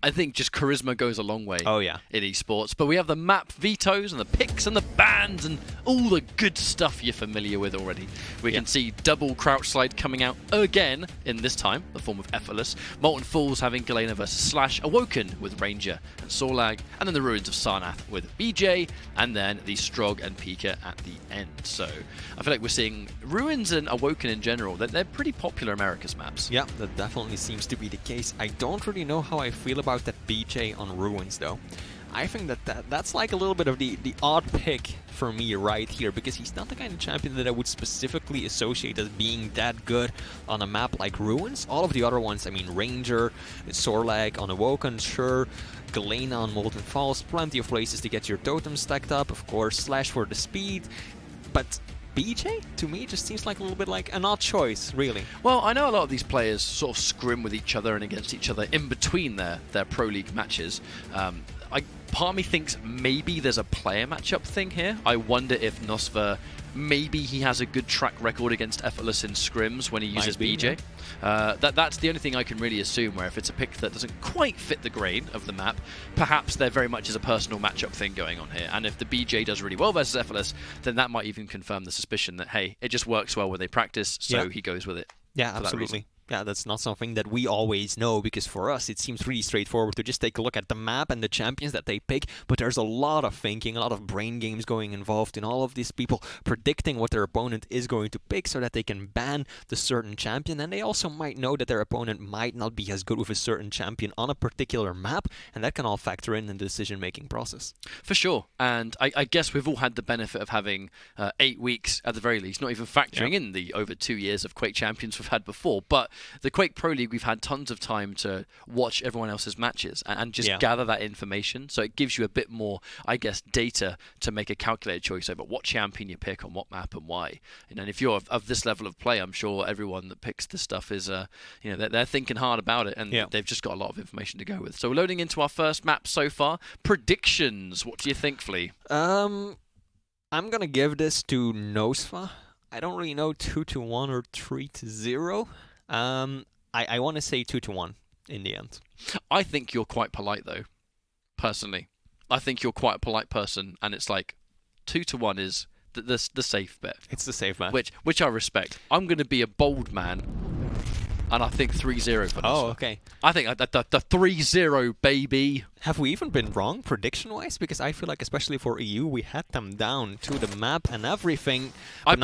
I think just charisma goes a long way in esports. But we have the map vetoes and the picks and the bans and all the good stuff you're familiar with already. We can see double crouch slide coming out again in this time, the form of effortless. Molten Falls having Galena versus Slash. Awoken with Ranger and Sorlag. And then the Ruins of Sarnath with BJ. And then the Strog and Pika at the end. So I feel like we're seeing Ruins and Awoken in general. They're pretty popular Americas maps. Yeah, that definitely seems to be the case. I don't really know how I feel about that BJ on Ruins, though. I think that's like a little bit of the odd pick for me right here, because he's not the kind of champion that I would specifically associate as being that good on a map like Ruins. All of the other ones, I mean, Ranger, Sorlag on Awoken, sure, Galena on Molten Falls, plenty of places to get your totems stacked up, of course, Slash for the speed, but BJ, to me, just seems like a little bit like an odd choice, really. Well, I know a lot of these players sort of scrim with each other and against each other in between their Pro League matches. Part of me thinks maybe there's a player matchup thing here. I wonder if Nosfa, maybe he has a good track record against effortless in scrims when he uses BJ. Yeah. That's the only thing I can really assume, where if it's a pick that doesn't quite fit the grain of the map, perhaps there very much is a personal matchup thing going on here. And if the BJ does really well versus effortless, then that might even confirm the suspicion that, hey, it just works well when they practice, so he goes with it. Yeah, absolutely. Yeah, that's not something that we always know, because for us it seems really straightforward to just take a look at the map and the champions that they pick, but there's a lot of thinking, a lot of brain games going involved in all of these people predicting what their opponent is going to pick so that they can ban the certain champion, and they also might know that their opponent might not be as good with a certain champion on a particular map, and that can all factor in the decision-making process. For sure, and I guess we've all had the benefit of having 8 weeks at the very least, not even factoring in the over 2 years of Quake champions we've had before, but the Quake Pro League, we've had tons of time to watch everyone else's matches and just gather that information. So it gives you a bit more, I guess, data to make a calculated choice over what champion you pick on what map and why. And if you're of this level of play, I'm sure everyone that picks this stuff is, they're thinking hard about it, and they've just got a lot of information to go with. So we're loading into our first map so far. Predictions. What do you think, Flea? I'm gonna give this to Nosfa. I don't really know 2-1 or 3-0. I want to say 2-1 in the end. I think you're quite polite, though, personally. I think you're quite a polite person, and it's like 2-1 is the safe bet. It's the safe bet. Which I respect. I'm going to be a bold man, and I think 3-0 for Nosfa. Oh, okay. I think the 3-0, baby. Have we even been wrong prediction-wise? Because I feel like, especially for EU, we had them down to the map and everything. I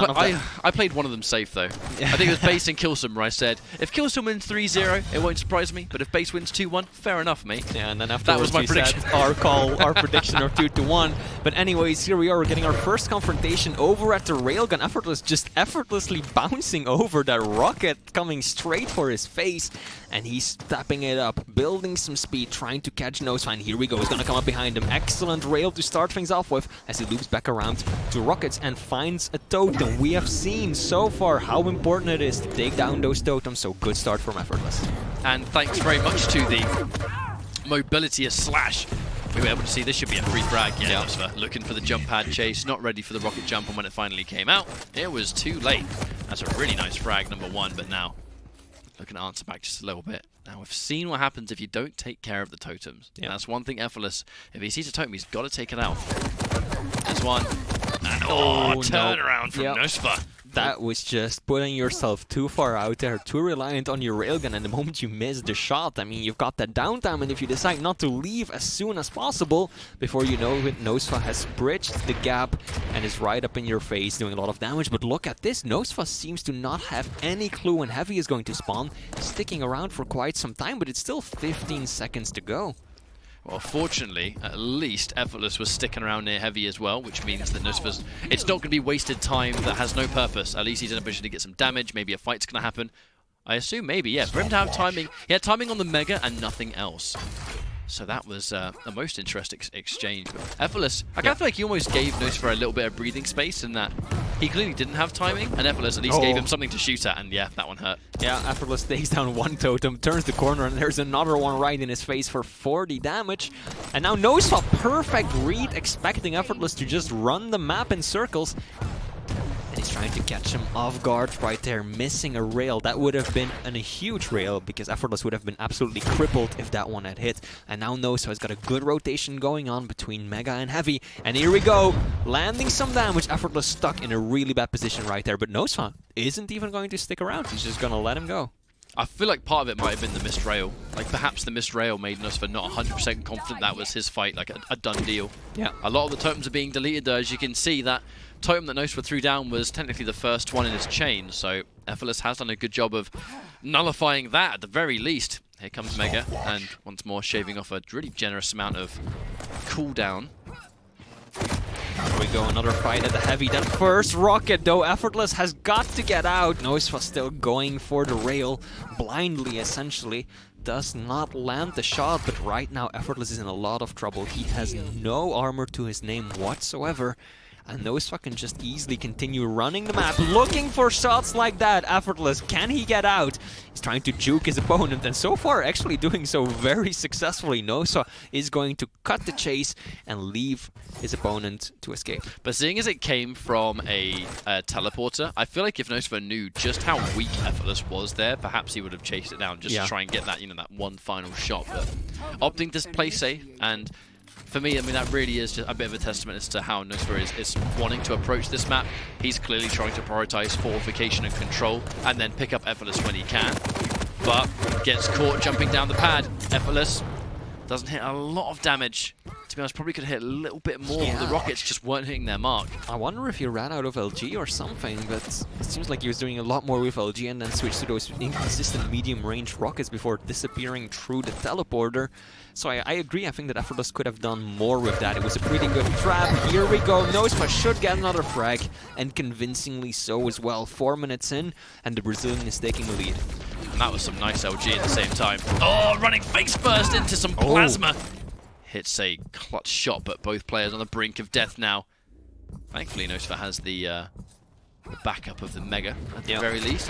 played one of them safe, though. I think it was Base and Killsum, where I said, if Killsum wins 3-0, it won't surprise me. But if Base wins 2-1, fair enough, mate. Yeah, and then afterwards that was my prediction. Our prediction of 2-1. But anyways, here we are. We're getting our first confrontation over at the railgun. Effortless just effortlessly bouncing over that rocket, coming straight for his face. And he's stepping it up, building some speed, trying to catch Nosfa. And here we go, he's gonna come up behind him. Excellent rail to start things off with as he loops back around to rockets and finds a totem. We have seen so far how important it is to take down those totems, so good start from Effortless. And thanks very much to the mobility of Slash. We were able to see this should be a free frag. Nosfa looking for the jump pad chase, not ready for the rocket jump, and when it finally came out, it was too late. That's a really nice frag, number one, but now looking to answer back just a little bit. Now, we've seen what happens if you don't take care of the totems. Yeah. That's one thing Effortless, if he sees a totem, he's got to take it out. There's one. And turnaround from Nosfa. That was just putting yourself too far out there, too reliant on your railgun, and the moment you miss the shot, I mean, you've got that downtime, and if you decide not to leave as soon as possible, before you know it, Nosfa has bridged the gap and is right up in your face, doing a lot of damage. But look at this, Nosfa seems to not have any clue when Heavy is going to spawn, sticking around for quite some time, but it's still 15 seconds to go. Well, fortunately, at least Effortless was sticking around near Heavy as well, which means that Nosfa's... It's not going to be wasted time that has no purpose. At least he's in a position to get some damage. Maybe a fight's going to happen. I assume maybe, yeah. For him to have timing... He had timing on the Mega and nothing else. So that was a most interesting exchange. But Effortless, I kind of feel like he almost gave Nosfa a little bit of breathing space in that he clearly didn't have timing, and Effortless at least gave him something to shoot at, and yeah, that one hurt. Yeah, Effortless takes down one totem, turns the corner, and there's another one right in his face for 40 damage. And now Nosfa, perfect read, expecting Effortless to just run the map in circles. And he He's trying to catch him off guard right there, missing a rail. That would have been a huge rail, because Effortless would have been absolutely crippled if that one had hit. And now Nosfa has got a good rotation going on between Mega and Heavy. And here we go, landing some damage. Effortless stuck in a really bad position right there, but Nosfa isn't even going to stick around. He's just going to let him go. I feel like part of it might have been the missed rail. Like, perhaps the missed rail made Nosfa not 100% confident that was his fight, like a done deal. Yeah. A lot of the totems are being deleted, though. As you can see, that totem that Nosfa threw down was technically the first one in his chain, so Effortless has done a good job of nullifying that at the very least. Here comes Mega, and once more shaving off a really generous amount of cooldown. Here we go, another fight at the Heavy. That first rocket, though, Effortless has got to get out. Nosfa still going for the rail, blindly, essentially. Does not land the shot, but right now Effortless is in a lot of trouble. He has no armor to his name whatsoever. And Nosfa can just easily continue running the map, looking for shots like that. Effortless, can he get out? He's trying to juke his opponent, and so far actually doing so very successfully. Nosfa is going to cut the chase and leave his opponent to escape. But seeing as it came from a teleporter, I feel like if Nosfa knew just how weak Effortless was there, perhaps he would have chased it down just to try and get that, that one final shot. But opting to play safe, and for me, I mean, that really is just a bit of a testament as to how Nosfa is wanting to approach this map. He's clearly trying to prioritize fortification and control, and then pick up Effortless when he can. But gets caught jumping down the pad. Effortless doesn't hit a lot of damage. To be honest, probably could hit a little bit more. Yeah. The rockets just weren't hitting their mark. I wonder if he ran out of LG or something, but it seems like he was doing a lot more with LG and then switched to those inconsistent medium-range rockets before disappearing through the teleporter. So I agree, I think that Effortless could have done more with that. It was a pretty good trap. Here we go, Nosfa should get another frag, and convincingly so as well. 4 minutes in, and the Brazilian is taking the lead. And that was some nice LG at the same time. Oh, running face first into some plasma. Hits a clutch shot, but both players on the brink of death now. Thankfully, Nosfa has the backup of the Mega at the very least.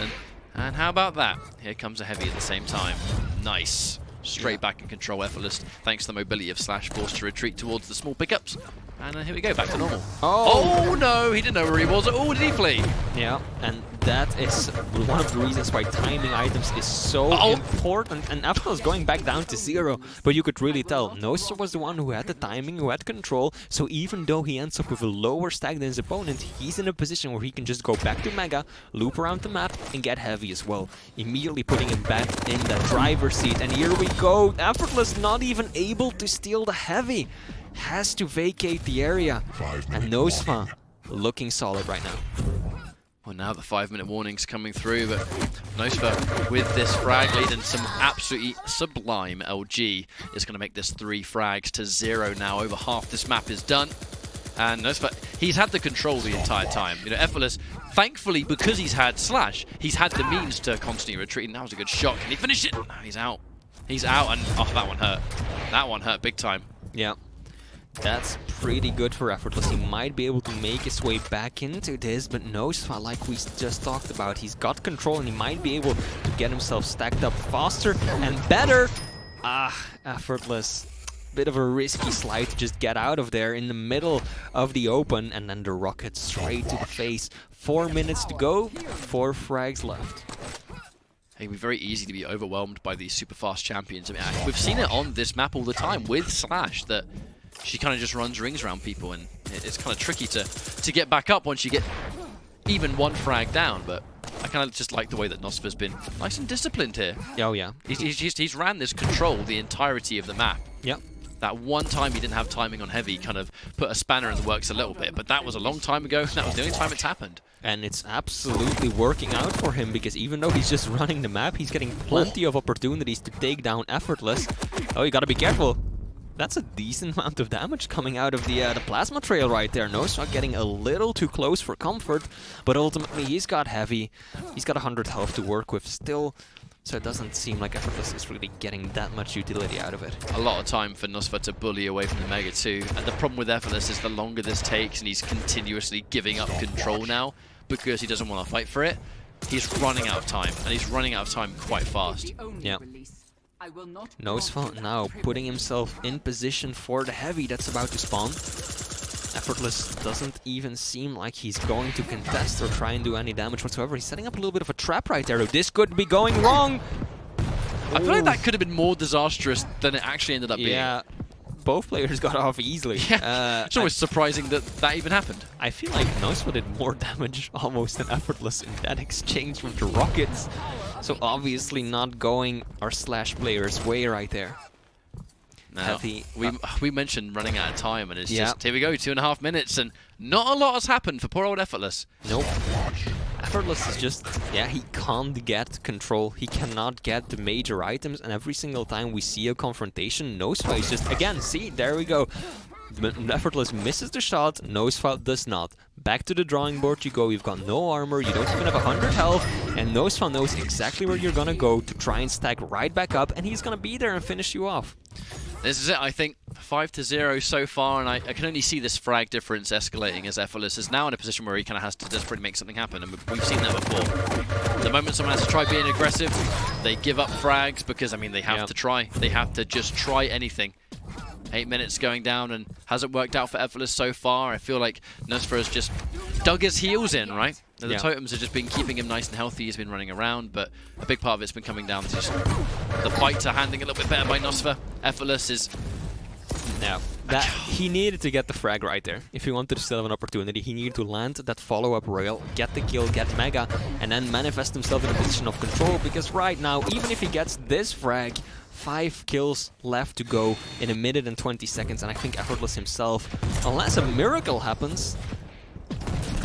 And how about that? Here comes a Heavy at the same time. Nice. Straight back and control Effortless, thanks to the mobility of Slash, forced to retreat towards the small pickups. And here we go, back to normal. Oh no, he didn't know where he was. Oh, did he flee? Yeah, and that is one of the reasons why timing items is so important. And Effortless going back down to 0, but you could really tell Nosfa was the one who had the timing, who had control. So even though he ends up with a lower stack than his opponent, he's in a position where he can just go back to Mega, loop around the map, and get Heavy as well. Immediately putting him back in the driver's seat. And here we go, Effortless not even able to steal the Heavy. Has to vacate the area. And Nosfa looking solid right now. Well, now the 5-minute warning's coming through, but Nosfa with this frag lead and some absolutely sublime LG is going to make this 3 frags to 0 now. Over half this map is done. And Nosfa, he's had the control the entire time. Effortless, thankfully, because he's had Slash, he's had the means to constantly retreat. And that was a good shot. Can he finish it? No, he's out. He's out, and oh, that one hurt. That one hurt big time. Yeah. That's pretty good for Effortless. He might be able to make his way back into this, but Nosfa, like we just talked about, he's got control and he might be able to get himself stacked up faster and better. Effortless. Bit of a risky slide to just get out of there in the middle of the open, and then the rocket straight to the face. 4 minutes to go, 4 frags left. It can be very easy to be overwhelmed by these super fast champions. I mean, we've seen it on this map all the time with Slash, that she kind of just runs rings around people, and it's kind of tricky to get back up once you get even 1 frag down. But I kind of just like the way that Nosfa's been nice and disciplined here. Oh yeah, he's ran this control the entirety of the map. Yep. That one time he didn't have timing on Heavy kind of put a spanner in the works a little bit, but that was a long time ago. That was the only time it's happened. And it's absolutely working out for him, because even though he's just running the map, he's getting plenty of opportunities to take down Effortless. Oh, you gotta be careful. That's a decent amount of damage coming out of the plasma trail right there. Nosfa getting a little too close for comfort, but ultimately he's got Heavy. He's got 100 health to work with still, so it doesn't seem like Effortless is really getting that much utility out of it. A lot of time for Nosfa to bully away from the Mega too, and the problem with Effortless is the longer this takes, and he's continuously giving up control now because he doesn't want to fight for it, he's running out of time, and he's running out of time quite fast. Yeah. Nosfa now putting himself in position for the Heavy that's about to spawn. Effortless doesn't even seem like he's going to contest or try and do any damage whatsoever. He's setting up a little bit of a trap right there. This could be going wrong. I feel like that could have been more disastrous than it actually ended up being. Yeah, both players got off easily. Yeah. It's always surprising that even happened. I feel like Nosfa did more damage almost than Effortless in that exchange with the rockets. So obviously not going our Slash player's way right there. Now, we mentioned running out of time, and it's just, here we go, 2.5 minutes, and not a lot has happened for poor old Effortless. Nope. Effortless is just, he can't get control. He cannot get the major items, and every single time we see a confrontation, Nosfa is just, again, see, there we go. Effortless misses the shot, Nosfa does not. Back to the drawing board you go, you've got no armor, you don't even have 100 health, and Nosfa knows exactly where you're gonna go to try and stack right back up, and he's gonna be there and finish you off. This is it, I think. 5-0 so far, and I can only see this frag difference escalating as Effortless is now in a position where he kind of has to desperately make something happen, and we've seen that before. The moment someone has to try being aggressive, they give up frags because, I mean, they have to try. They have to just try anything. 8 minutes going down, and hasn't worked out for Effortless so far. I feel like Nosfa has just dug his heels in, right? The totems have just been keeping him nice and healthy. He's been running around, but a big part of it's been coming down to just the fights are handling a little bit better by Nosfa. Effortless is... No, he needed to get the frag right there. If he wanted to still have an opportunity, he needed to land that follow-up rail, get the kill, get Mega, and then manifest himself in a position of control, because right now, even if he gets this frag, 5 kills left to go in 1 minute and 20 seconds, and I think Effortless himself, unless a miracle happens,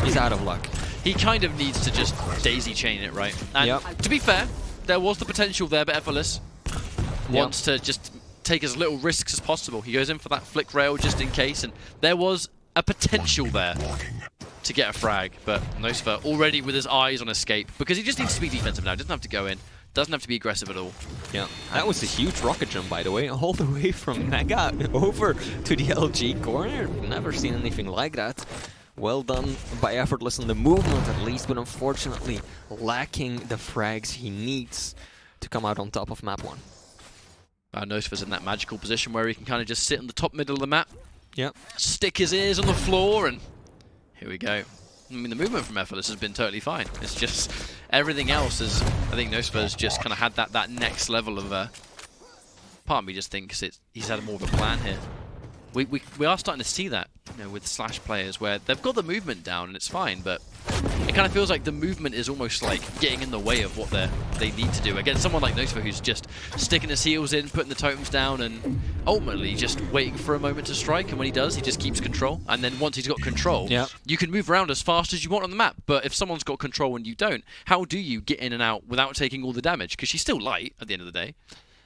he's out of luck. He kind of needs to just daisy chain it, right? And to be fair, there was the potential there, but Effortless wants to just take as little risks as possible. He goes in for that flick rail just in case, and there was a potential there to get a frag, but Nosfa already with his eyes on escape, because he just needs to be defensive now. Doesn't have to go in. Doesn't have to be aggressive at all. Yeah, that was a huge rocket jump, by the way, all the way from Mega over to the LG corner. Never seen anything like that. Well done by Effortless on the movement at least, but unfortunately lacking the frags he needs to come out on top of map 1. Nosfa's in that magical position where he can kind of just sit in the top middle of the map, Yep. stick his ears on the floor, and here we go. I mean, the movement from Effortless has been totally fine. It's just everything else is, I think Nosfa's just kind of had that next level of, part of me just thinks he's had more of a plan here. We are starting to see that, you know, with Slash players where they've got the movement down and it's fine, but it kind of feels like the movement is almost like getting in the way of what they need to do. Against someone like Nosfa who's just sticking his heels in, putting the totems down, and ultimately just waiting for a moment to strike, and when he does, he just keeps control. And then once he's got control, you can move around as fast as you want on the map, but if someone's got control and you don't, how do you get in and out without taking all the damage? Because she's still light at the end of the day.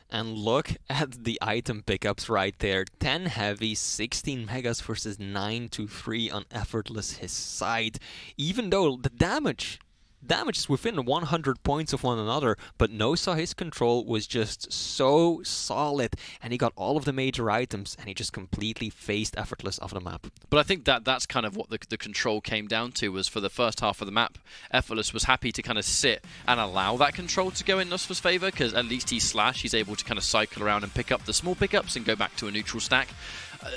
And look at the item pickups right there. 10 heavy, 16 megas versus 9 to 3 on Effortless his side. Even though the damage is within 100 points of one another, but Nosfa, his control was just so solid, and he got all of the major items, and he just completely phased Effortless off the map. But I think that's kind of what the control came down to, was for the first half of the map, Effortless was happy to kind of sit and allow that control to go in Nosfa's favor, because at least he's Slash, he's able to kind of cycle around and pick up the small pickups and go back to a neutral stack.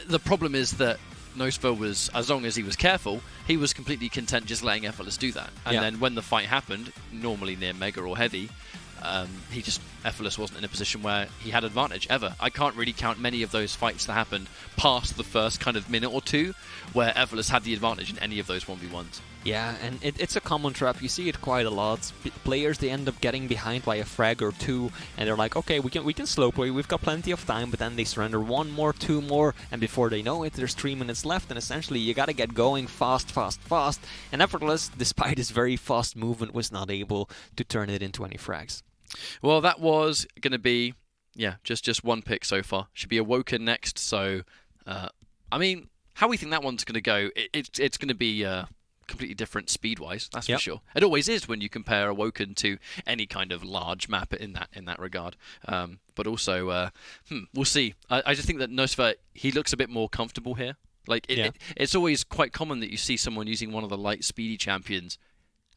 The problem is that Nosfa was, as long as he was careful, he was completely content just letting Effortless do that. And then when the fight happened, normally near Mega or Heavy, Effortless wasn't in a position where he had advantage, ever. I can't really count many of those fights that happened past the first kind of minute or two where Effortless had the advantage in any of those 1v1s. Yeah, and it's a common trap. You see it quite a lot. Players, they end up getting behind by a frag or two, and they're like, okay, we can slow play, we've got plenty of time, but then they surrender 1 more, 2 more, and before they know it, there's 3 minutes left, and essentially you gotta get going fast. And Effortless, despite his very fast movement, was not able to turn it into any frags. Well, that was going to be, just one pick so far. Should be Awoken next, so, I mean, how we think that one's going to go, it's going to be completely different speed-wise, that's for sure. It always is when you compare Awoken to any kind of large map in that regard. But also, we'll see. I just think that Nosfa, he looks a bit more comfortable here. Like, it's always quite common that you see someone using one of the light, speedy champions,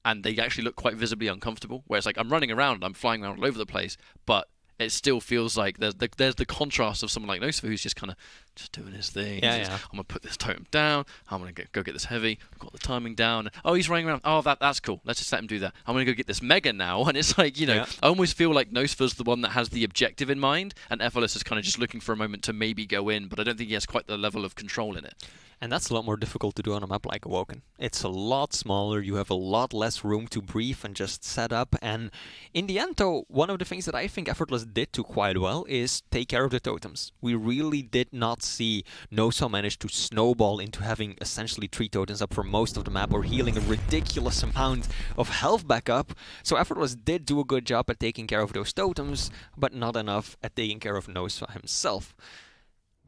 and they actually look quite visibly uncomfortable, where it's like, I'm running around, I'm flying around all over the place, but it still feels like there's the contrast of someone like Nosfa who's just kind of just doing his thing. Yeah. I'm gonna put this totem down. I'm gonna go get this heavy. I've got the timing down. Oh, he's running around. Oh, that's cool. Let's just let him do that. I'm gonna go get this mega now. And it's like, I almost feel like Nosfa's the one that has the objective in mind, and effortless is kind of just looking for a moment to maybe go in, but I don't think he has quite the level of control in it. And that's a lot more difficult to do on a map like Awoken. It's a lot smaller, you have a lot less room to breathe and just set up. And in the end though, one of the things that I think Effortless did do quite well is take care of the totems. We really did not see Nosfa manage to snowball into having essentially 3 totems up for most of the map or healing a ridiculous amount of health back up. So Effortless did do a good job at taking care of those totems, but not enough at taking care of Nosfa himself.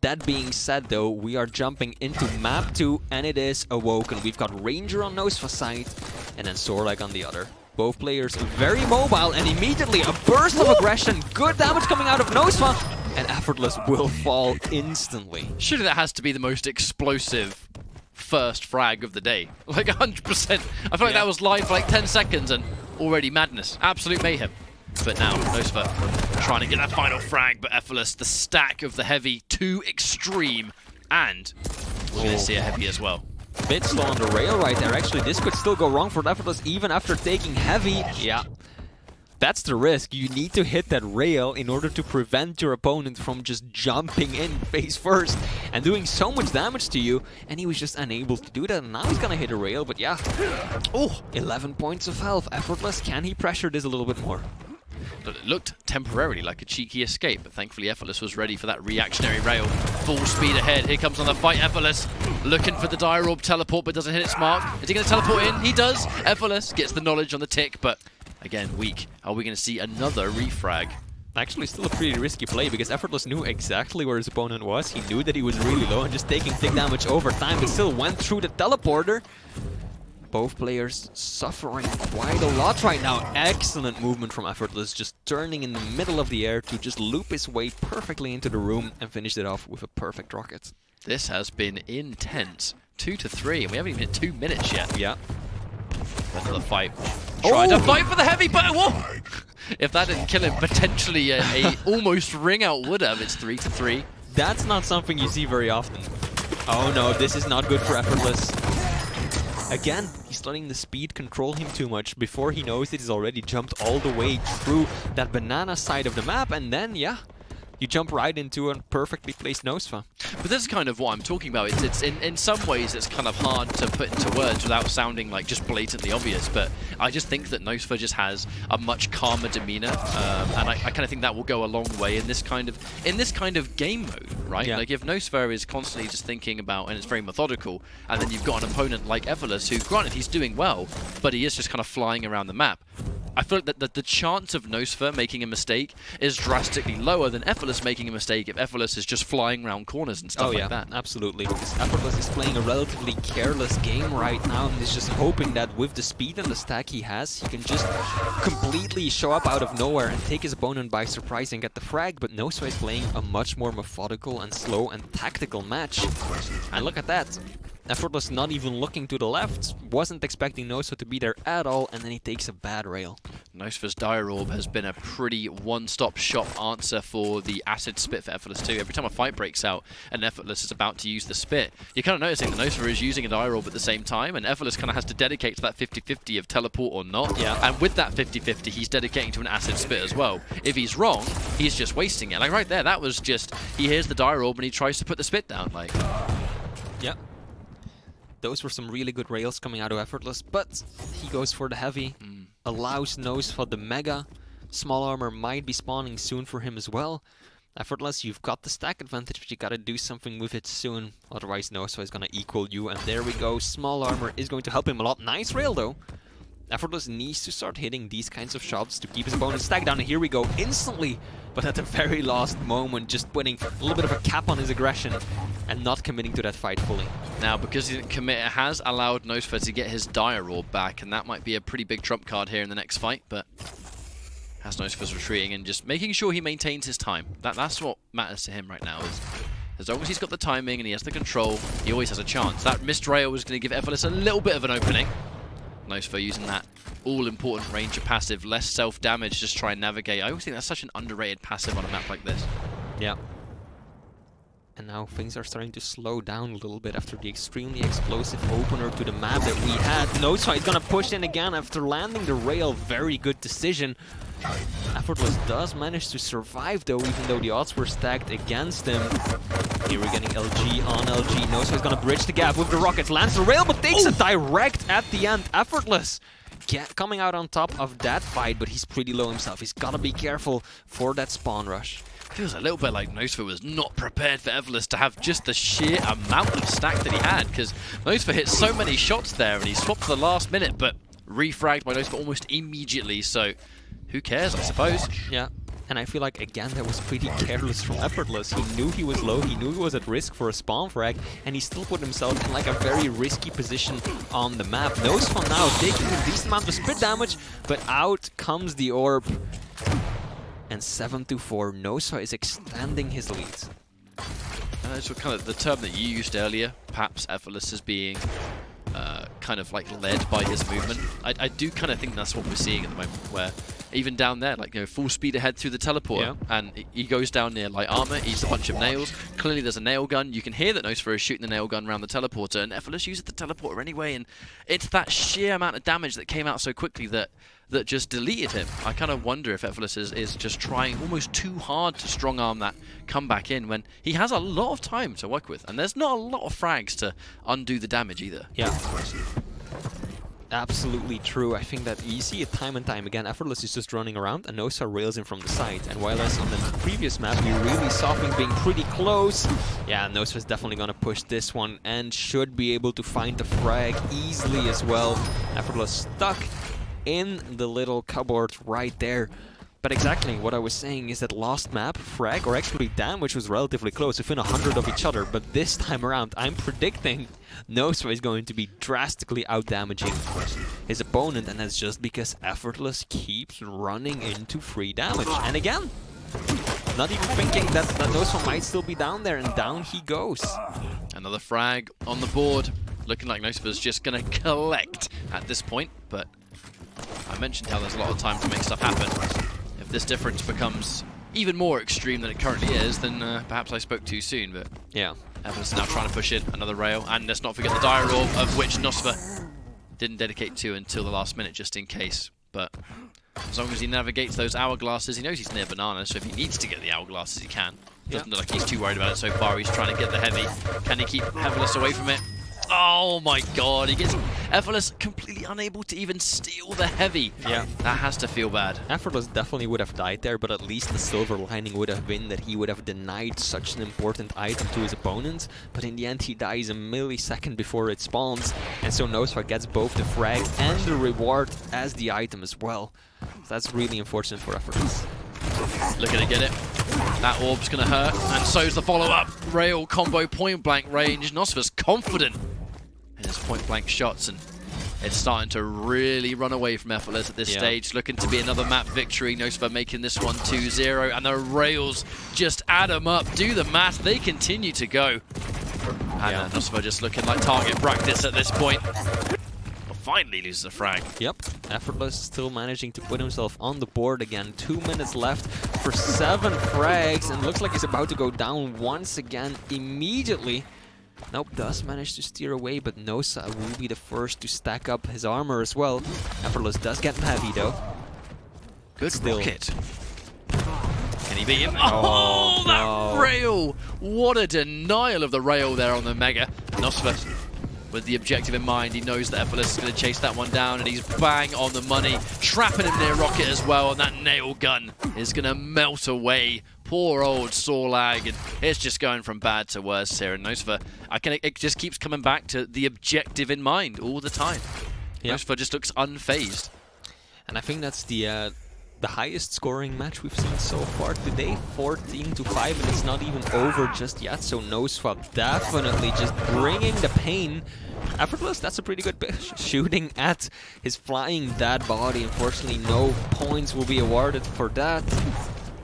That being said though, we are jumping into map 2 and it is Awoken. We've got Ranger on Nosfa's side and then Sorlag on the other. Both players very mobile and immediately a burst of aggression. Good damage coming out of Nosfa and Effortless will fall instantly. Surely that has to be the most explosive first frag of the day. Like 100%. I feel like that was live for like 10 seconds and already madness. Absolute mayhem. But now, Nosfa trying to get that final frag, but effortless, the stack of the heavy, too extreme, and we're going to see a heavy as well. Bit slow on the rail right there. Actually, this could still go wrong for effortless even after taking heavy. Yeah. That's the risk. You need to hit that rail in order to prevent your opponent from just jumping in face first and doing so much damage to you. And he was just unable to do that. And now he's gonna hit a rail, but yeah. Oh, 11 points of health. Effortless, can he pressure this a little bit more? It looked temporarily like a cheeky escape, but thankfully Effortless was ready for that reactionary rail. Full speed ahead. Here comes on the fight. Effortless looking for the Dire Orb teleport, but doesn't hit its mark. Is he going to teleport in? He does. Effortless gets the knowledge on the tick, but again, weak. Are we going to see another refrag? Actually, still a pretty risky play because Effortless knew exactly where his opponent was. He knew that he was really low and just taking tick damage over time, but still went through the teleporter. Both players suffering quite a lot right now. Excellent movement from Effortless, just turning in the middle of the air to just loop his way perfectly into the room and finish it off with a perfect rocket. This has been intense. 2-3, and we haven't even hit 2 minutes yet. Yeah. Another fight. Trying to fight for the heavy, but whoa! If that didn't kill him, potentially a almost ring out would have. It's 3-3. That's not something you see very often. Oh no, this is not good for Effortless. Again, he's letting the speed control him too much. Before he knows it, he's already jumped all the way through that banana side of the map, and then, yeah, you jump right into a perfectly placed Nosfa. But this is kind of what I'm talking about. It's in some ways it's kind of hard to put into words without sounding like just blatantly obvious, but I just think that Nosfa just has a much calmer demeanor, and I kind of think that will go a long way in this kind of game mode, right? Yeah. Like if Nosfa is constantly just thinking about, and it's very methodical, and then you've got an opponent like Effortless who, granted, he's doing well, but he is just kind of flying around the map. I feel like that the chance of Nosfa making a mistake is drastically lower than Effortless making a mistake if Effortless is just flying around corners and stuff like that. Absolutely, because Effortless is playing a relatively careless game right now and is just hoping that with the speed and the stack he has, he can just completely show up out of nowhere and take his opponent by surprise and get the frag, but Nosfa is playing a much more methodical and slow and tactical match. And look at that. Effortless not even looking to the left, wasn't expecting Nosfa to be there at all, and then he takes a bad rail. Nosfa's Dire Orb has been a pretty one-stop shop answer for the Acid Spit for Effortless too. Every time a fight breaks out and Effortless is about to use the Spit, you're kind of noticing that Nosfa is using a Dire Orb at the same time, and Effortless kind of has to dedicate to that 50-50 of teleport or not. Yeah. And with that 50-50, he's dedicating to an Acid Spit as well. If he's wrong, he's just wasting it. Like right there, that was just, he hears the Dire Orb and he tries to put the Spit down. Like, yeah. Those were some really good rails coming out of Effortless, but he goes for the heavy, allows Nosfa the mega. Small armor might be spawning soon for him as well. Effortless, you've got the stack advantage, but you gotta do something with it soon. Otherwise, Nosfa is gonna equal you, and there we go. Small armor is going to help him a lot. Nice rail, though. Effortless needs to start hitting these kinds of shots to keep his opponent stacked down, and here we go instantly, but at the very last moment, just putting a little bit of a cap on his aggression and not committing to that fight fully. Now, because he didn't commit, it has allowed Nosfa to get his Dire Orb back, and that might be a pretty big trump card here in the next fight, but as Nosfa's retreating and just making sure he maintains his time. That's what matters to him right now. Is as long as he's got the timing and he has the control, he always has a chance. That missed rail was going to give Effortless a little bit of an opening. Nosfa using that all-important Ranger passive, less self-damage, just try and navigate. I always think that's such an underrated passive on a map like this. Yeah. And now things are starting to slow down a little bit after the extremely explosive opener to the map that we had. Nosfa is gonna push in again after landing the rail. Very good decision. Effortless does manage to survive though, even though the odds were stacked against him. Here we're getting LG on LG. Nosfa is gonna bridge the gap with the rockets. Lands the rail, but takes a direct at the end. Effortless coming out on top of that fight, but he's pretty low himself. He's gotta be careful for that spawn rush. Feels a little bit like Nosfa was not prepared for effortless to have just the sheer amount of stack that he had, because Nosfa hit so many shots there and he swapped for the last minute, but refragged by Nosfa almost immediately, so who cares, I suppose. Yeah, and I feel like, again, that was pretty careless from Effortless. He knew he was low, he knew he was at risk for a spawn frag, and he still put himself in like a very risky position on the map. Nosfa now taking a decent amount of spit damage, but out comes the orb. And 7-4, Nosfa is extending his lead. That's kind of the term that you used earlier, perhaps effortless as being kind of like led by his movement. I do kind of think that's what we're seeing at the moment, where even down there, like, you know, full speed ahead through the teleporter, and he goes down near light armor, eats a bunch of nails. Clearly there's a nail gun. You can hear that Nosfa is shooting the nail gun around the teleporter, and effortless uses the teleporter anyway, and it's that sheer amount of damage that came out so quickly that just deleted him. I kind of wonder if effortless is just trying almost too hard to strong arm that comeback in when he has a lot of time to work with, and there's not a lot of frags to undo the damage either. Yeah. Absolutely true. I think that you see it time and time again. Effortless is just running around and Nosfa rails in from the side. And while as on the previous map we really saw things being pretty close, yeah, Nosfa is definitely going to push this one and should be able to find the frag easily as well. Effortless stuck in the little cupboard right there. But exactly what I was saying is that last map, frag, or actually damage, was relatively close, within 100 of each other. But this time around, I'm predicting Nosfa is going to be drastically out-damaging his opponent, and that's just because Effortless keeps running into free damage. And again, not even thinking that Nosfa might still be down there, and down he goes. Another frag on the board. Looking like Nosfa's just going to collect at this point, but I mentioned how there's a lot of time to make stuff happen. If this difference becomes even more extreme than it currently is, then perhaps I spoke too soon, but yeah. Evans now trying to push in another rail, and let's not forget the dire orb, of which Nosfa didn't dedicate to until the last minute, just in case. But as long as he navigates those hourglasses, he knows he's near banana, so if he needs to get the hourglasses, he can. Doesn't look like he's too worried about it so far. He's trying to get the heavy. Can he keep Effortless away from it? Oh my god, he gets Effortless completely unable to even steal the heavy. Yeah. That has to feel bad. Effortless definitely would have died there, but at least the silver lining would have been that he would have denied such an important item to his opponent. But in the end, he dies a millisecond before it spawns, and so Nosfa gets both the frag and the reward as the item as well. So that's really unfortunate for Effortless. Looking to get it. That orb's going to hurt, and so's the follow-up. Rail combo point-blank range. Nosfa's confident in his point-blank shots, and it's starting to really run away from Effortless at this stage. Looking to be another map victory. Nosfa making this one 2-0, and the rails just add them up. Do the math. They continue to go. And Nosfa just looking like target practice at this point. Finally loses a frag. Yep, Effortless still managing to put himself on the board again. 2 minutes left for 7 frags, and looks like he's about to go down once again immediately. Nope, does manage to steer away, but Nosfa will be the first to stack up his armor as well. Effortless does get heavy though. Good rocket. Can he beat him? Oh, that rail! What a denial of the rail there on the Mega. Nosfa, with the objective in mind, he knows that Effortless is going to chase that one down, and he's bang on the money, trapping him near rocket as well, and that nail gun is going to melt away. Poor old Sorlag, and it's just going from bad to worse here. And Nosfa, it just keeps coming back to the objective in mind all the time. Yep. Nosfa just looks unfazed. And I think that's the highest scoring match we've seen so far today, 14-5, and it's not even over just yet. So Nosfa definitely just bringing the pain. Effortless, that's a pretty good shooting at his flying dead body. Unfortunately, no points will be awarded for that.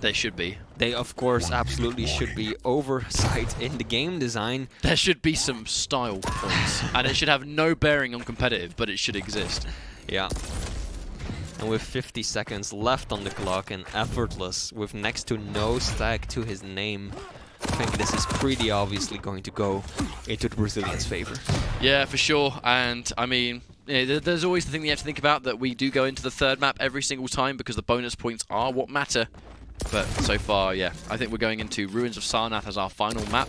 They should be. They, of course, absolutely should be. Oversight in the game design. There should be some style points, and it should have no bearing on competitive, but it should exist. Yeah. And with 50 seconds left on the clock and effortless with next to no stack to his name, I think this is pretty obviously going to go into the Brazilians' favor. Yeah, for sure. And I mean, there's always the thing that you have to think about, that we do go into the third map every single time because the bonus points are what matter. But so far, yeah, I think we're going into Ruins of Sarnath as our final map.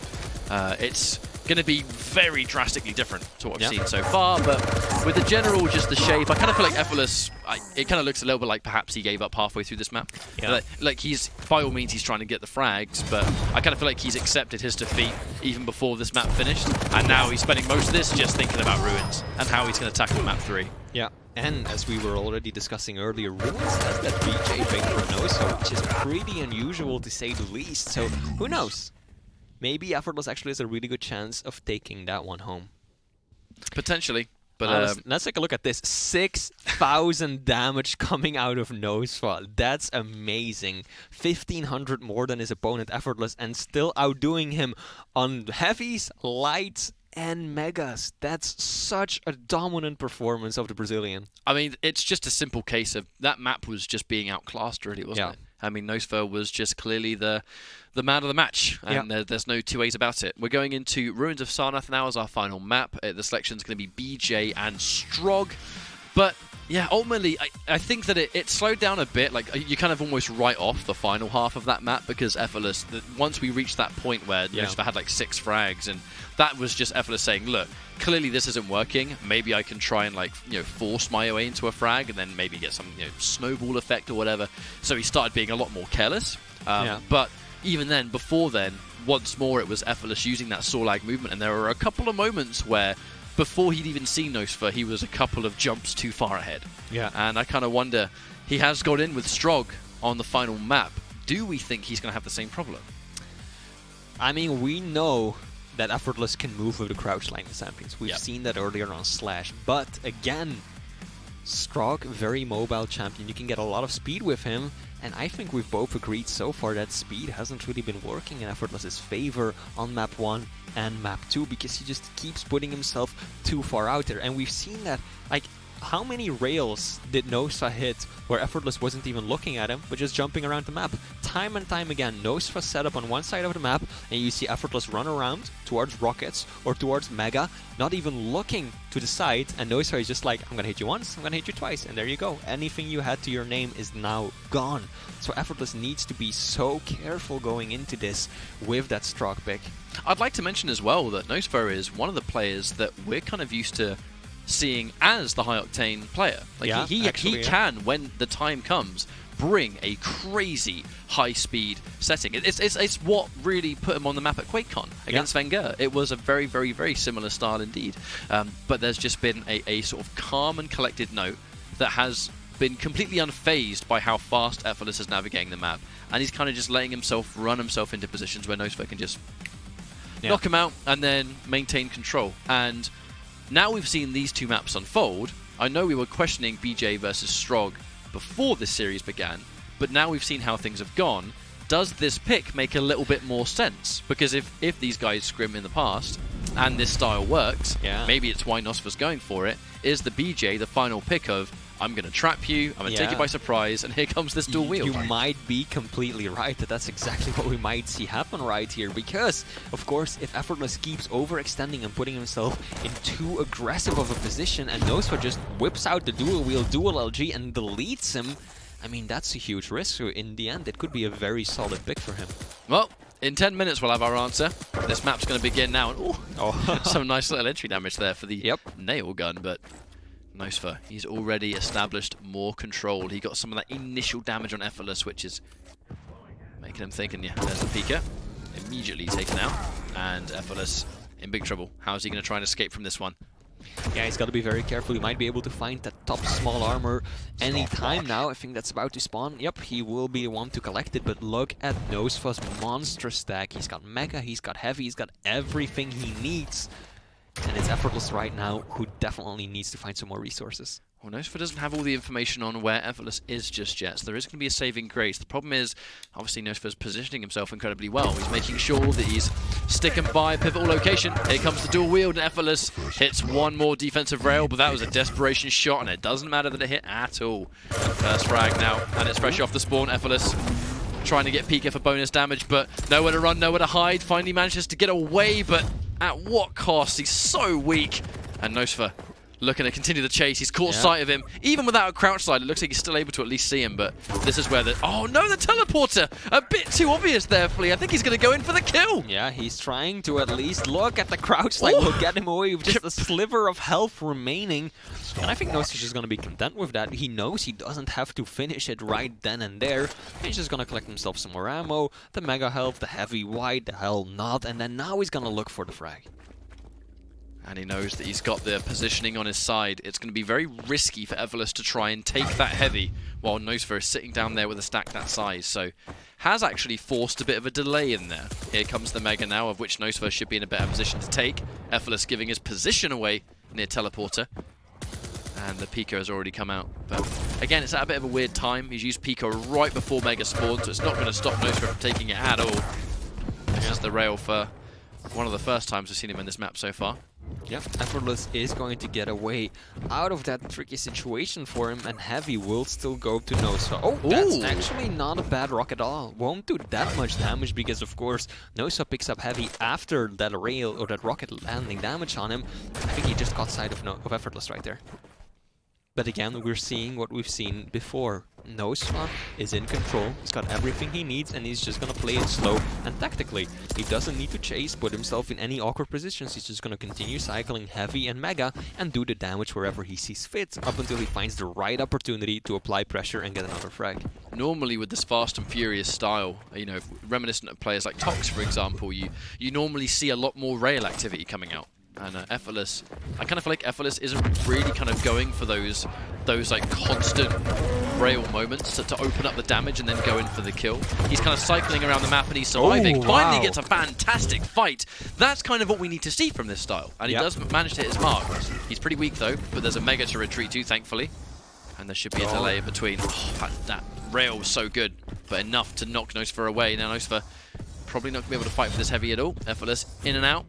It's going to be very drastically different to what we've seen so far, but with the general, just the shape, I kind of feel like effortless, it kind of looks a little bit like perhaps he gave up halfway through this map. Yeah. Like he's, by all means, he's trying to get the frags, but I kind of feel like he's accepted his defeat even before this map finished, and now he's spending most of this just thinking about Ruins and how he's going to tackle map 3. Yeah, and as we were already discussing earlier, Ruins has that BJ fake for Nosfa, which is pretty unusual to say the least, so who knows? Maybe Effortless actually has a really good chance of taking that one home. Potentially, but let's take a look at this. 6,000 damage coming out of Nosfa. That's amazing. 1,500 more than his opponent Effortless, and still outdoing him on heavies, lights, and megas. That's such a dominant performance of the Brazilian. I mean, it's just a simple case of that map was just being outclassed, really, wasn't it? I mean, Nosfa was just clearly the man of the match, and there's no two ways about it. We're going into Ruins of Sarnath now as our final map. The selection's going to be BJ and Strog, but yeah, ultimately, I think that it slowed down a bit. Like, you kind of almost write off the final half of that map because Effortless, once we reached that point where Nosfa had like 6 frags, and that was just Effortless saying, look, clearly this isn't working. Maybe I can try and, like, force my way into a frag and then maybe get some, snowball effect or whatever. So he started being a lot more careless. But even then, before then, once more it was Effortless using that Sorlag movement, and there were a couple of moments where before he'd even seen Nosfa, he was a couple of jumps too far ahead. Yeah. And I kind of wonder, he has got in with Strog on the final map. Do we think he's going to have the same problem? I mean, we know that Effortless can move with the crouch line champions. We've seen that earlier on Slash. But again, Strog, very mobile champion. You can get a lot of speed with him. And I think we've both agreed so far that speed hasn't really been working in Effortless's favor on map 1 and map 2 because he just keeps putting himself too far out there. And we've seen that, like, how many rails did Nosfa hit where Effortless wasn't even looking at him, but just jumping around the map? Time and time again, Nosfa set up on one side of the map, and you see Effortless run around towards Rockets or towards Mega, not even looking to the side, and Nosfa is just like, I'm gonna hit you once, I'm gonna hit you twice, and there you go. Anything you had to your name is now gone. So Effortless needs to be so careful going into this with that Strog pick. I'd like to mention as well that Nosfa is one of the players that we're kind of used to seeing as the high-octane player. Like he can, when the time comes, bring a crazy high-speed setting. It's what really put him on the map at QuakeCon against Wenger. It was a very, very, very similar style indeed. But there's just been a sort of calm and collected note that has been completely unfazed by how fast Effortless is navigating the map. And he's kind of just letting himself run himself into positions where Nosfa can just knock him out and then maintain control. And now we've seen these two maps unfold. I know we were questioning BJ versus Strog before this series began, but now we've seen how things have gone. Does this pick make a little bit more sense? Because if these guys scrim in the past and this style works, maybe it's why Nosfa's going for it. Is the BJ the final pick of, I'm going to trap you, I'm going to take you by surprise, and here comes this dual wield? You might be completely right that that's exactly what we might see happen right here, because, of course, if Effortless keeps overextending and putting himself in too aggressive of a position, and Nosfa just whips out the dual wield, dual LG, and deletes him, I mean, that's a huge risk. So in the end, it could be a very solid pick for him. Well, in 10 minutes, we'll have our answer. This map's going to begin now. And, some nice little entry damage there for the nail gun, but Nosfa, he's already established more control. He got some of that initial damage on Effortless, which is making him thinking, there's the Pika. Immediately taken out. And Effortless in big trouble. How is he going to try and escape from this one? Yeah, he's got to be very careful. He might be able to find that top small armor any time now. I think that's about to spawn. Yep, he will be the one to collect it, but look at Nosfa's monster stack. He's got Mega, he's got Heavy, he's got everything he needs. And it's Effortless right now, who definitely needs to find some more resources. Well, Nosfa doesn't have all the information on where Effortless is just yet, so there is going to be a saving grace. The problem is, obviously, Nosfa's positioning himself incredibly well. He's making sure that he's sticking by a pivotal location. Here comes the dual wield, and Effortless hits one more defensive rail, but that was a desperation shot, and it doesn't matter that it hit at all. First frag now, and it's fresh off the spawn. Effortless trying to get Pika for bonus damage, but nowhere to run, nowhere to hide. Finally manages to get away, but at what cost? He's so weak. And Nosfa looking to continue the chase. He's caught sight of him. Even without a crouch slide, it looks like he's still able to at least see him, but this is where the... Oh no, the teleporter! A bit too obvious there, Flea. I think he's going to go in for the kill. Yeah, he's trying to at least look at the crouch slide. Will get him away with just a sliver of health remaining. And I think Nosfa's just going to be content with that. He knows he doesn't have to finish it right then and there. He's just going to collect himself some more ammo, the mega health, the heavy white, the hell not, and then now he's going to look for the frag. And he knows that he's got the positioning on his side. It's going to be very risky for Effortless to try and take that heavy while Nosfa is sitting down there with a stack that size. So has actually forced a bit of a delay in there. Here comes the Mega now, of which Nosfa should be in a better position to take. Effortless giving his position away near teleporter. And the Pika has already come out. But again, it's at a bit of a weird time. He's used Pika right before Mega spawns, so it's not going to stop Nosfa from taking it at all. This is the rail for one of the first times we've seen him in this map so far. Yep, Effortless is going to get away out of that tricky situation for him, and Heavy will still go to Nosfa. Oh, that's actually not a bad rock at all. Won't do that much damage because, of course, Nosfa picks up Heavy after that rail or that rocket landing damage on him. I think he just caught sight of Effortless right there. But again, we're seeing what we've seen before. Nosfa is in control, he's got everything he needs, and he's just gonna play it slow and tactically. He doesn't need to chase, put himself in any awkward positions, he's just gonna continue cycling Heavy and Mega and do the damage wherever he sees fit, up until he finds the right opportunity to apply pressure and get another frag. Normally with this fast and furious style, you know, reminiscent of players like Tox, for example, you normally see a lot more rail activity coming out. And Effortless, I kind of feel like Effortless isn't really kind of going for those like constant rail moments to open up the damage and then go in for the kill. He's kind of cycling around the map and he's surviving. Oh, wow. Finally gets a fantastic fight. That's kind of what we need to see from this style. And he does manage to hit his mark. He's pretty weak though, but there's a Mega to retreat to, thankfully. And there should be a delay between. Oh, that rail was so good, but enough to knock Nosfa away. Now Nosfa probably not going to be able to fight for this Heavy at all. Effortless in and out.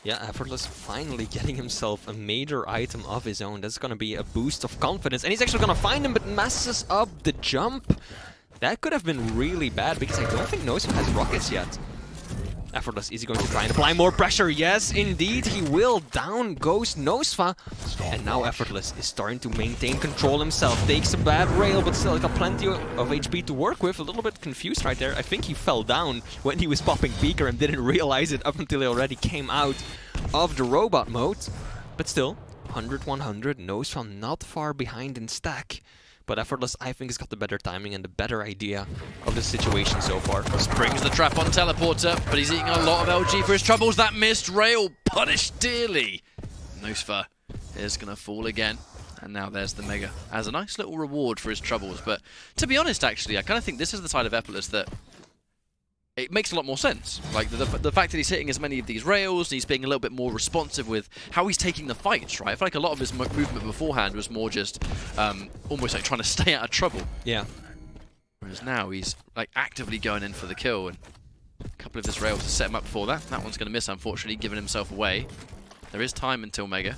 Yeah, Effortless finally getting himself a major item of his own. That's going to be a boost of confidence. And he's actually going to find him, but messes up the jump. That could have been really bad, because I don't think Nosfa has rockets yet. Effortless, is he going to try and apply more pressure? Yes, indeed, he will. Down goes Nosfa. And now Effortless is starting to maintain control himself. Takes a bad rail, but still got plenty of HP to work with. A little bit confused right there. I think he fell down when he was popping Beaker and didn't realize it up until he already came out of the robot mode. But still, 100-100. Nosfa not far behind in stack. But Effortless, I think, has got the better timing and the better idea of the situation so far. Brings the trap on teleporter, but he's eating a lot of LG for his troubles. That missed rail, punished dearly. Nosfa is going to fall again. And now there's the Mega as a nice little reward for his troubles. But to be honest, actually, I kind of think this is the side of Effortless that it makes a lot more sense. Like the fact that he's hitting as many of these rails, and he's being a little bit more responsive with how he's taking the fights, right? I feel like a lot of his movement beforehand was more just almost like trying to stay out of trouble. Yeah. Whereas now he's like actively going in for the kill, and a couple of his rails to set him up for that. That one's going to miss, unfortunately, giving himself away. There is time until Mega.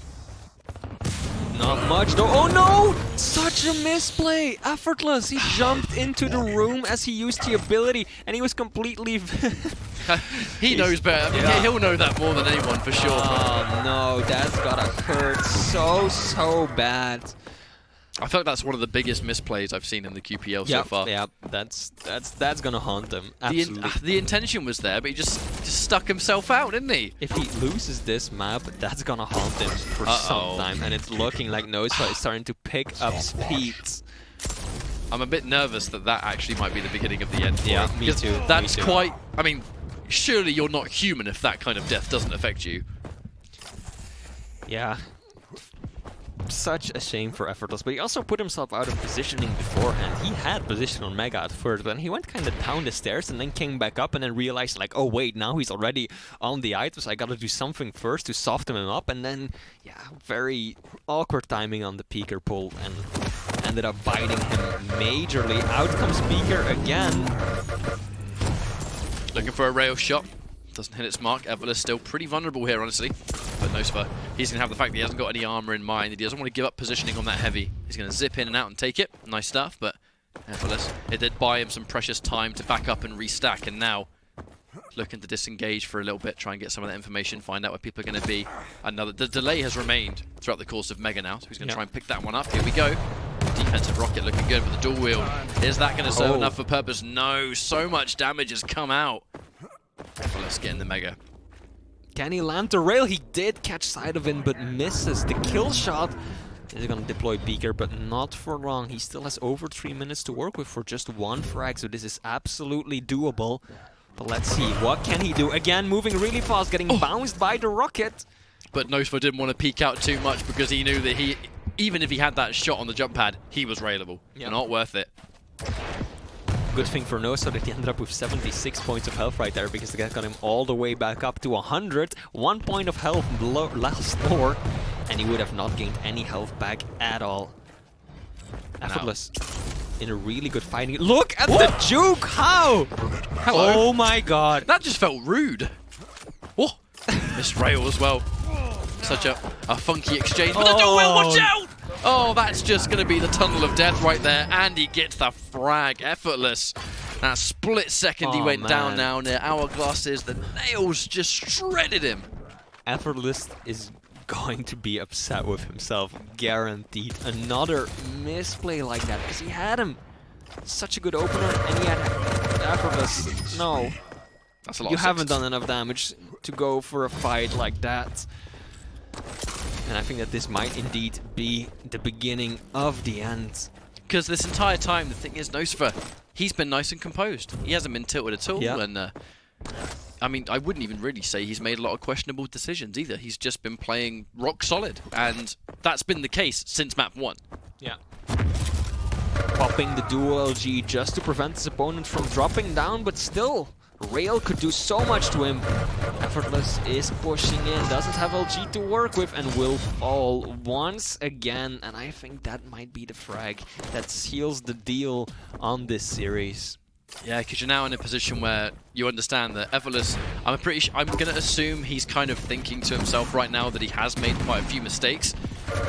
Not much though. Oh no! Such a misplay! Effortless! He jumped into the room as he used the ability, and he was completely... He knows better. I mean, he'll know that more than anyone, for sure. Oh no, that's gotta hurt so bad. I feel like that's one of the biggest misplays I've seen in the QPL so far. Yeah, that's gonna haunt him. Absolutely. The intention was there, but he just stuck himself out, didn't he? If he loses this map, that's gonna haunt him for some time, and it's looking like Nosfa is starting to pick up speeds. I'm a bit nervous that actually might be the beginning of the end. Yeah, me too. That's quite. I mean, surely you're not human if that kind of death doesn't affect you. Yeah. Such a shame for Effortless, but he also put himself out of positioning beforehand. He had position on Mega at first, but then he went kind of down the stairs and then came back up and then realized like, oh wait, now he's already on the items. I gotta do something first to soften him up, and then, yeah, very awkward timing on the Peeker pull and ended up biting him majorly. Out comes Peeker again. Looking for a rail shot. Doesn't hit its mark. Effortless still pretty vulnerable here, honestly. But Nosfa, he's going to have the fact that he hasn't got any armor in mind, that he doesn't want to give up positioning on that heavy. He's going to zip in and out and take it. Nice stuff, but Effortless, it did buy him some precious time to back up and restack, and now looking to disengage for a little bit, try and get some of that information, find out where people are going to be. The delay has remained throughout the course of Mega now, so he's going to try and pick that one up. Here we go. Defensive rocket looking good with the dual wield. Is that going to serve enough for purpose? No, so much damage has come out. Effortless getting the Mega. Can he land the rail? He did catch sight of it, but misses. The kill shot is going to deploy Peeker, but not for long. He still has over 3 minutes to work with for just one frag, so this is absolutely doable. But let's see, what can he do? Again, moving really fast, getting bounced by the rocket. But Nosfa didn't want to peek out too much because he knew that even if he had that shot on the jump pad, he was railable. Yep. Not worth it. Good thing for Nosfa that he ended up with 76 points of health right there, because that got him all the way back up to 100. 1 point of health less more, and he would have not gained any health back at all. Effortless in a really good fighting. Look at the juke! How? Hello. Oh my god. That just felt rude. Oh, missed rail as well. Such a funky exchange. But the dual wheel, watch out! Oh, that's just going to be the tunnel of death right there. And he gets the frag. Effortless. That split second he went down now near Hourglasses. The nails just shredded him. Effortless is going to be upset with himself. Guaranteed. Another misplay like that, because he had him. Such a good opener, and he had Effortless. No. That's a lot. You haven't done enough damage to go for a fight like that. And I think that this might indeed be the beginning of the end. Because this entire time, the thing is, Nosfa, he's been nice and composed. He hasn't been tilted at all. Yep. And I mean, I wouldn't even really say he's made a lot of questionable decisions either. He's just been playing rock solid. And that's been the case since map 1. Yeah. Popping the dual LG just to prevent his opponent from dropping down, but still, Rail could do so much to him. Effortless is pushing in, doesn't have LG to work with, and will fall once again. And I think that might be the frag that seals the deal on this series. Yeah, because you're now in a position where you understand that Effortless, I'm going to assume he's kind of thinking to himself right now that he has made quite a few mistakes.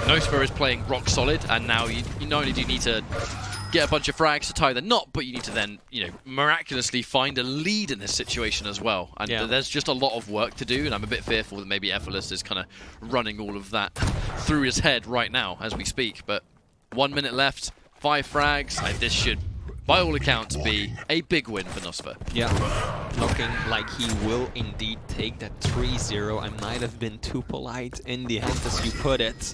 Nosfa is playing rock solid, and now you not only do you need to get a bunch of frags to tie the knot, but you need to then, miraculously find a lead in this situation as well. And there's just a lot of work to do, and I'm a bit fearful that maybe Effortless is kind of running all of that through his head right now as we speak. But 1 minute left, 5 frags, and this should, by all accounts, be a big win for Nosfa. Yeah, looking like he will indeed take that 3-0. I might have been too polite in the end, as you put it.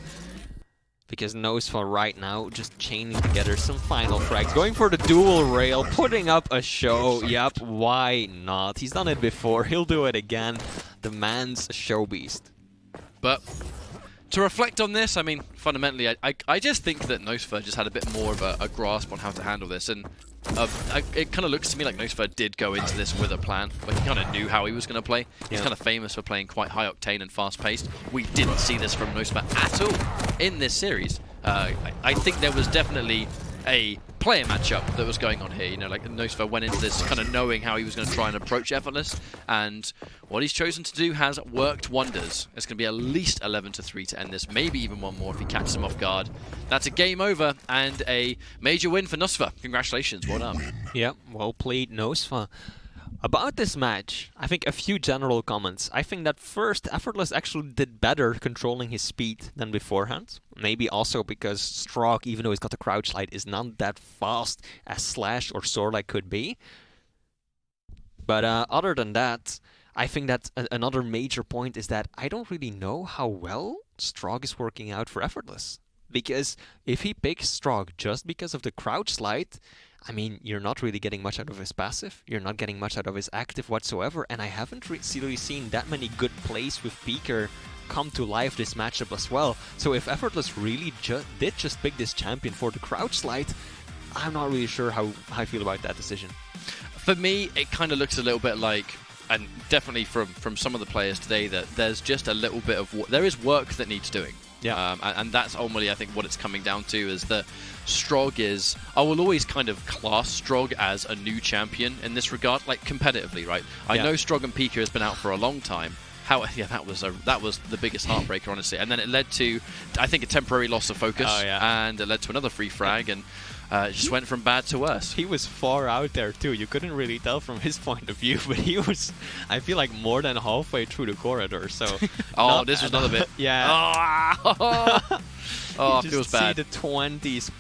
Because Nosfa right now just chaining together some final frags. Going for the dual rail, putting up a show. Yep, why not? He's done it before, he'll do it again. The man's a show beast. But to reflect on this, I mean, fundamentally, I just think that Nosfa just had a bit more of a grasp on how to handle this. And it kind of looks to me like Nosfa did go into this with a plan. Like, he kind of knew how he was going to play. He's kind of famous for playing quite high octane and fast paced. We didn't see this from Nosfa at all in this series. I think there was definitely a player matchup that was going on here. Like Nosfa went into this kind of knowing how he was going to try and approach Effortless, and what he's chosen to do has worked wonders. It's going to be at least 11-3 to end this, maybe even one more if he catches him off guard. That's a game over and a major win for Nosfa. Congratulations, well done. Yep, well played, Nosfa. About this match, I think a few general comments. I think that first, Effortless actually did better controlling his speed than beforehand. Maybe also because Strog, even though he's got the crouch slide, is not that fast as Slash or Sorlike could be. But other than that, I think that another major point is that I don't really know how well Strog is working out for Effortless. Because if he picks Strog just because of the crouch slide, I mean, you're not really getting much out of his passive, you're not getting much out of his active whatsoever, and I haven't really seen that many good plays with Peeker come to life this matchup as well. So if Effortless really did just pick this champion for the crouch slide, I'm not really sure how I feel about that decision. For me, it kind of looks a little bit like, and definitely from some of the players today, that there's just a little bit of there is work that needs doing. Yeah. And that's ultimately, I think, what it's coming down to is that Strog is... I will always kind of class Strog as a new champion in this regard, like competitively, right? I know Strog and Pika has been out for a long time. That was the biggest heartbreaker, honestly. And then it led to, I think, a temporary loss of focus, and it led to another free frag, and it just went from bad to worse. He was far out there too. You couldn't really tell from his point of view, but he was, I feel like, more than halfway through the corridor. So this was another bit. Yeah. Oh, it feels bad. You just see the 20s